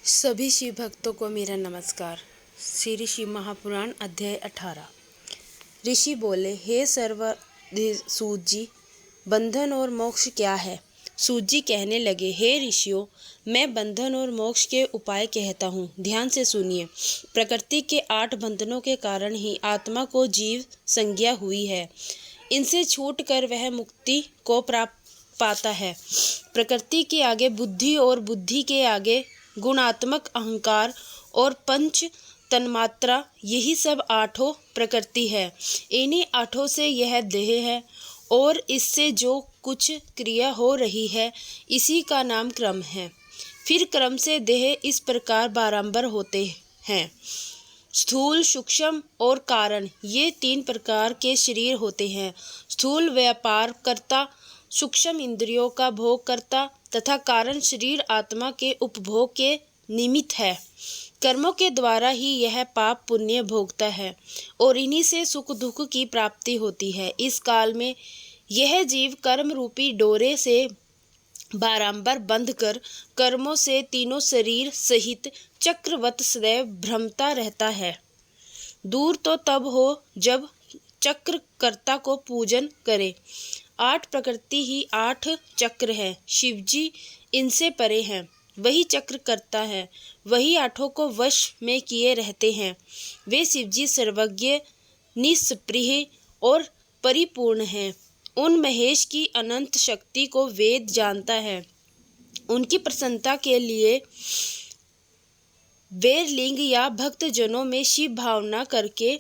सभी शिव भक्तों को मेरा नमस्कार। श्री शिव महापुराण अध्याय 18। ऋषि बोले, हे सर्वधि सूत जी, बंधन और मोक्ष क्या है? सूत जी कहने लगे, हे ऋषियों, मैं बंधन और मोक्ष के उपाय कहता हूँ, ध्यान से सुनिए। प्रकृति के 8 बंधनों के कारण ही आत्मा को जीव संज्ञा हुई है। इनसे छूटकर वह मुक्ति को प्राप्त पाता है। प्रकृति के आगे बुद्धि और बुद्धि के आगे गुणात्मक अहंकार और पंच तन्मात्रा, यही सब 8 प्रकृति है। इन्हीं 8 से यह देह है और इससे जो कुछ क्रिया हो रही है, इसी का नाम क्रम है। फिर क्रम से देह इस प्रकार बारंबार होते हैं। स्थूल, सूक्ष्म और कारण, ये 3 प्रकार के शरीर होते हैं। स्थूल व्यापार करता, सूक्ष्म इंद्रियों का भोग करता तथा कारण शरीर आत्मा के उपभोग के निमित्त है। कर्मों के द्वारा ही यह पाप पुण्य भोगता है और इन्हीं से सुख दुख की प्राप्ति होती है। इस काल में यह जीव कर्म रूपी डोरे से बारंबार बंध कर कर्मों से तीनों शरीर सहित चक्रवत सदैव भ्रमता रहता है। दूर तो तब हो जब चक्रकर्ता को पूजन करे। 8 प्रकृति ही 8 चक्र है। शिवजी इनसे परे हैं, वही चक्र करता है, वही 8 को वश में किए रहते हैं। वे शिवजी सर्वज्ञ, निष्प्रिय और परिपूर्ण हैं। उन महेश की अनंत शक्ति को वेद जानता है। उनकी प्रसन्नता के लिए वे लिंग या भक्तजनों में शिव भावना करके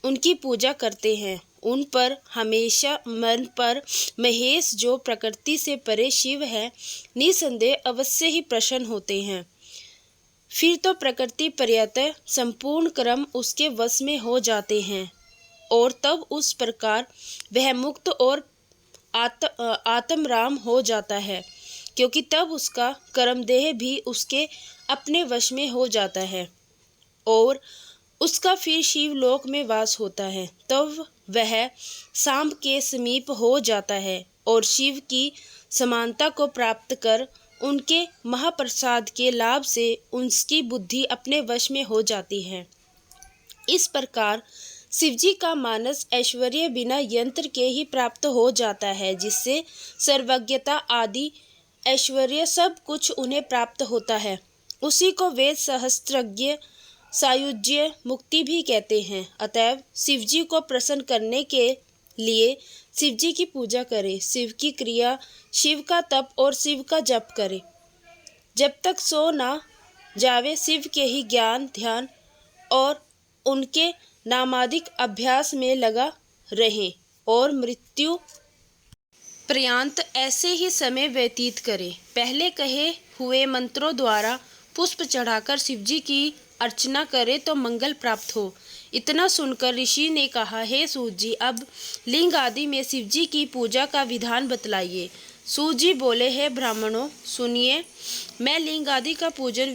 उनकी पूजा करते हैं। उन पर हमेशा मन पर महेश, जो प्रकृति से परे शिव है, निसंदेह अवश्य ही प्रसन्न होते हैं। फिर तो प्रकृति पर्यंत संपूर्ण कर्म उसके वश में हो जाते हैं और तब उस प्रकार वह मुक्त और आत्मराम हो जाता है, क्योंकि तब उसका कर्मदेह भी उसके अपने वश में हो जाता है और उसका फिर शिवलोक में वास होता है। तब वह सांब के समीप हो जाता है और शिव की समानता को प्राप्त कर उनके महाप्रसाद के लाभ से उसकी बुद्धि अपने वश में हो जाती है। इस प्रकार शिवजी का मानस ऐश्वर्य बिना यंत्र के ही प्राप्त हो जाता है, जिससे सर्वज्ञता आदि ऐश्वर्य सब कुछ उन्हें प्राप्त होता है। उसी को वेद सहस्त्रज्ञ सायुज्य मुक्ति भी कहते हैं। अतएव शिवजी को प्रसन्न करने के लिए शिवजी की पूजा करें, शिव की क्रिया, शिव का तप और शिव का जप करें। जब तक सो ना जावे शिव के ही ज्ञान, ध्यान और उनके नामादिक अभ्यास में लगा रहें और मृत्यु पर्यंत ऐसे ही समय व्यतीत करें। पहले कहे हुए मंत्रों द्वारा पुष्प चढ़ाकर शिवजी की अर्चना करे तो मंगल प्राप्त हो। इतना सुनकर ऋषि ने कहा, हे सूत जी, अब लिंग आदि में शिवजी की पूजा का विधान बतलाइए। सूत जी बोले, हे ब्राह्मणों, सुनिए, मैं लिंग आदि का पूजा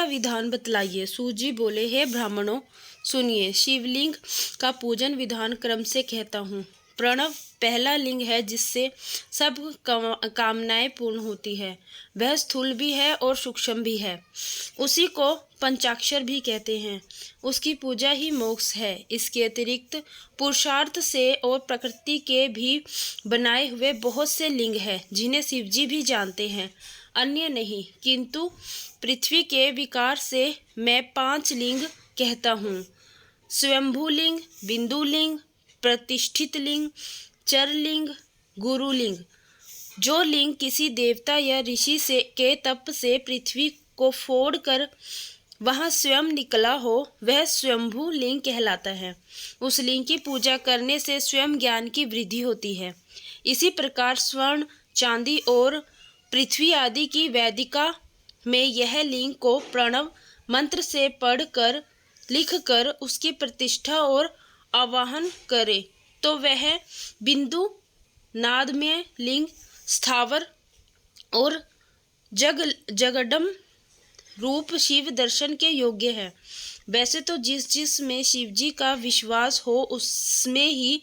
विधान बतलाइए। सूत जी बोले, हे ब्राह्मणों, सुनिए, शिवलिंग का पूजन विधान क्रम से कहता हूँ। प्रणव पहला लिंग है जिससे सब कामनाएं पूर्ण होती है। वह स्थूल भी है और सूक्ष्म भी है। उसी को पंचाक्षर भी कहते हैं। उसकी पूजा ही मोक्ष है। इसके अतिरिक्त पुरुषार्थ से और प्रकृति के भी बनाए हुए बहुत से लिंग हैं, जिन्हें शिवजी भी जानते हैं, अन्य नहीं। किंतु पृथ्वी के विकार से मैं 5 लिंग कहता हूँ: स्वयंभूलिंग, बिंदुलिंग, प्रतिष्ठित लिंग, चरलिंग, गुरुलिंग। जो लिंग किसी देवता या ऋषि के तप से पृथ्वी को फोड़कर वहां स्वयं निकला हो, वह स्वयंभू लिंग कहलाता है। उस लिंग की पूजा करने से स्वयं ज्ञान की वृद्धि होती है। इसी प्रकार स्वर्ण, चांदी और पृथ्वी आदि की वैदिका में यह लिंग को प्रणव मंत्र से पढ़कर लिखकर उसकी प्रतिष्ठा और आवाहन करे तो वह बिंदु नादमय लिंग स्थावर और जगडम रूप शिव दर्शन के योग्य है। वैसे तो जिस में शिवजी का विश्वास हो उसमें ही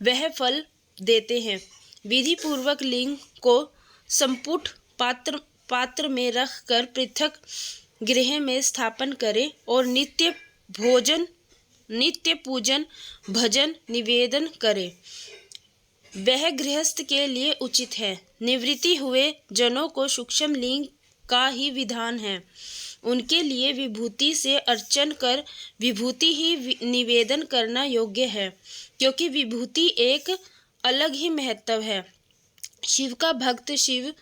वह फल देते हैं। विधि पूर्वक लिंग को संपुट पात्र पात्र में रख कर पृथक गृह में स्थापन करे और नित्य पूजन भजन निवेदन करे। वह गृहस्थ के लिए उचित है। निवृत्ति हुए जनों को सूक्ष्म लिंग का ही विधान है। उनके लिए विभूति से अर्चन कर विभूति ही निवेदन करना योग्य है, क्योंकि विभूति एक अलग ही महत्व है। शिव का भक्त शिव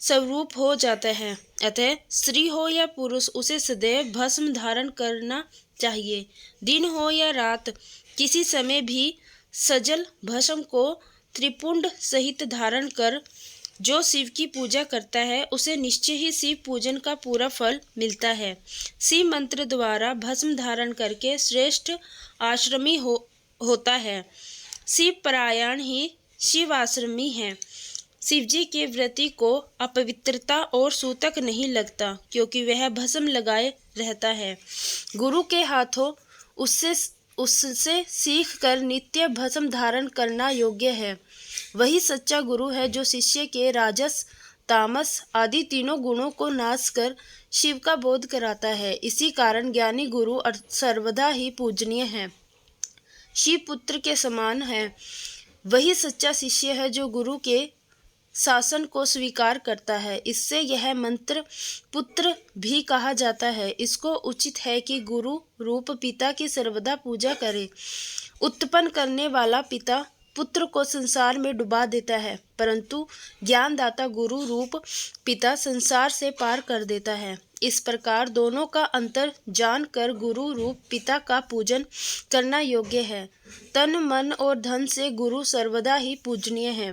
स्वरूप हो जाता है। अतः स्त्री हो या पुरुष उसे सदैव भस्म धारण करना चाहिए। दिन हो या रात, किसी समय भी सजल भस्म को त्रिपुंड सहित धारण कर जो शिव की पूजा करता है उसे निश्चय ही शिव पूजन का पूरा फल मिलता है। शिव मंत्र द्वारा भस्म धारण करके श्रेष्ठ आश्रमी होता है। शिव परायण ही शिव आश्रमी है। शिवजी के व्रती को अपवित्रता और सूतक नहीं लगता, क्योंकि वह भस्म लगाए रहता है। गुरु के हाथों उससे सीख कर नित्य भस्म धारण करना योग्य है। वही सच्चा गुरु है जो शिष्य के राजस तामस आदि तीनों गुणों को नाश कर शिव का बोध कराता है। इसी कारण ज्ञानी गुरु सर्वदा ही पूजनीय है, शिव पुत्र के समान है। वही सच्चा शिष्य है जो गुरु के शासन को स्वीकार करता है। इससे यह मंत्र पुत्र भी कहा जाता है। इसको उचित है कि गुरु रूप पिता की सर्वदा पूजा करे। उत्पन्न करने वाला पिता पुत्र को संसार में डुबा देता है, परंतु ज्ञानदाता गुरु रूप पिता संसार से पार कर देता है। इस प्रकार दोनों का अंतर जानकर गुरु रूप पिता का पूजन करना योग्य है। तन मन और धन से गुरु सर्वदा ही पूजनीय है।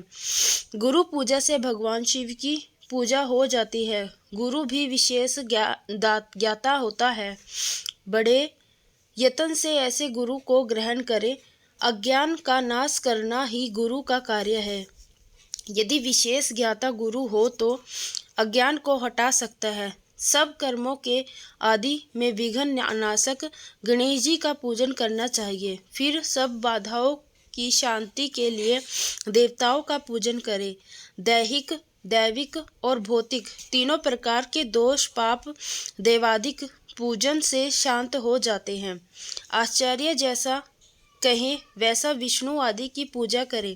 गुरु पूजा से भगवान शिव की पूजा हो जाती है। गुरु भी विशेष ज्ञाता होता है। बड़े यत्न से ऐसे गुरु को ग्रहण करें। अज्ञान का नाश करना ही गुरु का कार्य है। यदि विशेष ज्ञाता गुरु हो तो अज्ञान को हटा सकता है। सब कर्मों के आदि में विघ्न नाशक गणेश जी का पूजन करना चाहिए। फिर सब बाधाओं की शांति के लिए देवताओं का पूजन करें। दैहिक, दैविक और भौतिक तीनों प्रकार के दोष पाप देवादिक पूजन से शांत हो जाते हैं। आचार्य जैसा कहें वैसा विष्णु आदि की पूजा करें,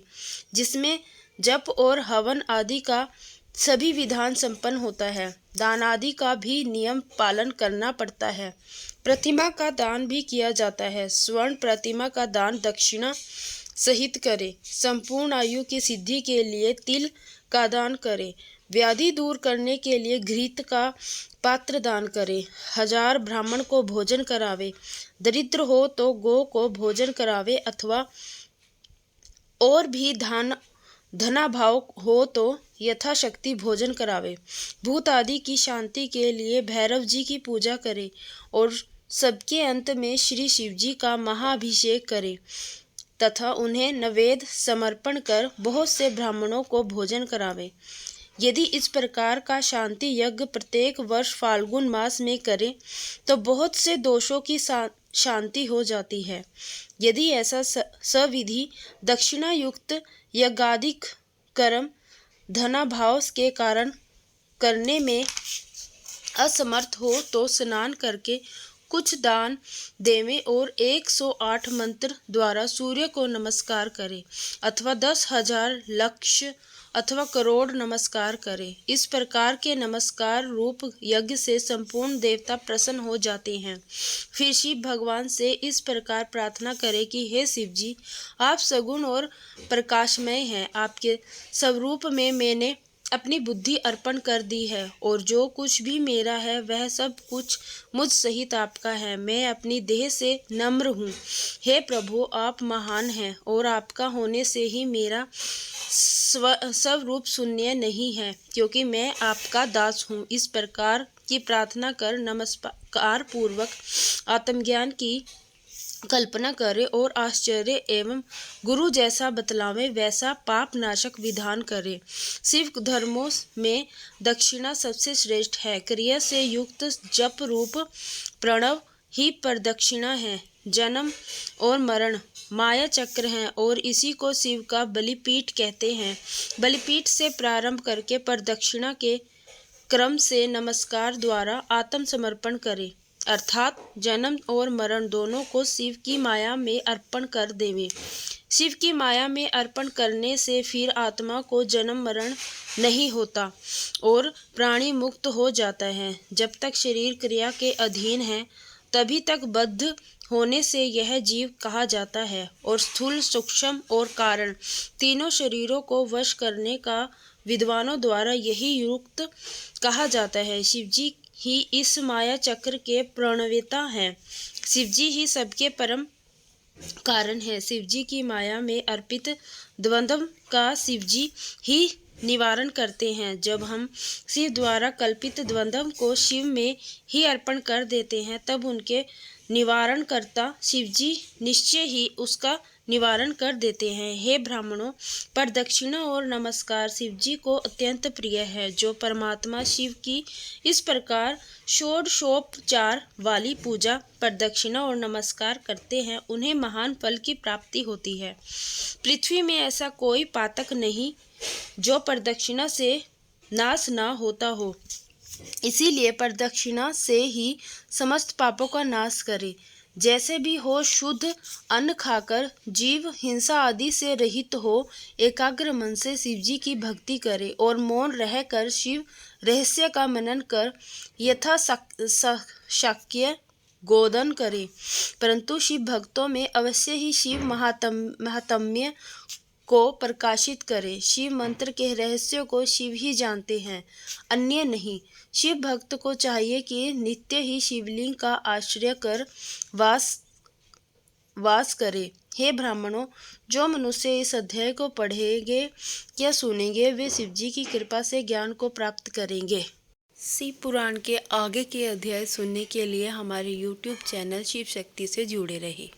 जिसमें जप और हवन आदि का सभी विधान संपन्न होता है। दान आदि का भी नियम पालन करना पड़ता है। प्रतिमा का दान भी किया जाता है। स्वर्ण प्रतिमा का दान दक्षिणा सहित करें। संपूर्ण आयु की सिद्धि के लिए तिल का दान करें। व्याधि दूर करने के लिए घृत का पात्र दान करे। 1000 ब्राह्मण को भोजन करावे। दरिद्र हो तो गौ को भोजन करावे, अथवा और भी धनाभाव हो तो यथाशक्ति भोजन करावे। भूत आदि की शांति के लिए भैरव जी की पूजा करे और सबके अंत में श्री शिव जी का महाअभिषेक करे तथा उन्हें नैवेद्य समर्पण कर बहुत से ब्राह्मणों को भोजन करावे। यदि इस प्रकार का शांति यज्ञ प्रत्येक वर्ष फाल्गुन मास में करें तो बहुत से दोषों की शांति हो जाती है। यदि ऐसा सविधि दक्षिणा युक्त यज्ञादिक कर्म धनाभाव के कारण करने में असमर्थ हो तो स्नान करके कुछ दान देवे और 108 मंत्र द्वारा सूर्य को नमस्कार करे, अथवा 10,000 लक्ष अथवा करोड़ नमस्कार करे। इस प्रकार के नमस्कार रूप यज्ञ से संपूर्ण देवता प्रसन्न हो जाते हैं। फिर शिव भगवान से इस प्रकार प्रार्थना करें कि हे शिव जी, आप सगुण और प्रकाशमय हैं। आपके स्वरूप में मैंने अपनी बुद्धि अर्पण कर दी है और जो कुछ भी मेरा है वह सब कुछ मुझ सहित आपका है। मैं अपनी देह से नम्र हूँ। हे प्रभु, आप महान हैं और आपका होने से ही मेरा स्वरूप शून्य नहीं है, क्योंकि मैं आपका दास हूँ। इस प्रकार की प्रार्थना कर नमस्कार पूर्वक आत्मज्ञान की कल्पना करे और आश्चर्य एवं गुरु जैसा बतलावे वैसा पाप नाशक विधान करे। शिव धर्मों में दक्षिणा सबसे श्रेष्ठ है। क्रिया से युक्त जप रूप प्रणव ही प्रदक्षिणा है। जन्म और मरण माया चक्र हैं और इसी को शिव का बलिपीठ कहते हैं। बलिपीठ से प्रारंभ करके प्रदक्षिणा के क्रम से नमस्कार द्वारा आत्मसमर्पण करें, अर्थात जन्म और मरण दोनों को शिव की माया में अर्पण कर देवे। शिव की माया में अर्पण करने से फिर आत्मा को जन्म मरण नहीं होता और प्राणी मुक्त हो जाता है। जब तक शरीर क्रिया के अधीन है तभी तक बद्ध होने से यह जीव कहा जाता है और स्थूल, सूक्ष्म और कारण तीनों शरीरों को वश करने का विद्वानों द्वारा यही युक्त कहा जाता है। शिवजी ही इस माया चक्र के प्रणवेता हैं। शिवजी ही सबके परम कारण है। शिवजी की माया में अर्पित द्वंद्व का शिवजी ही निवारण करते हैं। जब हम शिव द्वारा कल्पित द्वंद्व को शिव में ही अर्पण कर देते हैं तब उनके निवारण करता शिवजी निश्चय ही उसका निवारण कर देते हैं। हे ब्राह्मणों, प्रदक्षिणा और नमस्कार शिवजी को अत्यंत प्रिय है। जो परमात्मा शिव की इस प्रकार षोडशोपचार वाली पूजा, प्रदक्षिणा और नमस्कार करते हैं उन्हें महान फल की प्राप्ति होती है। पृथ्वी में ऐसा कोई पातक नहीं जो प्रदक्षिणा से नाश ना होता हो। इसीलिए प्रदक्षिणा से ही समस्त पापों का नाश करे। जैसे भी हो, शुद्ध अन्न खाकर जीव हिंसा आदि से रहित हो, एकाग्र मन से शिवजी की भक्ति करे और मौन रहकर शिव रहस्य का मनन कर यथा शक्य गोदन करे। परंतु शिव भक्तों में अवश्य ही शिव महात्म्य को प्रकाशित करे। शिव मंत्र के रहस्यों को शिव ही जानते हैं, अन्य नहीं। शिव भक्त को चाहिए कि नित्य ही शिवलिंग का आश्रय कर वास करे। हे ब्राह्मणों, जो मनुष्य इस अध्याय को पढ़ेंगे या सुनेंगे वे शिवजी की कृपा से ज्ञान को प्राप्त करेंगे। शिव पुराण के आगे के अध्याय सुनने के लिए हमारे YouTube चैनल शिव शक्ति से जुड़े रहे।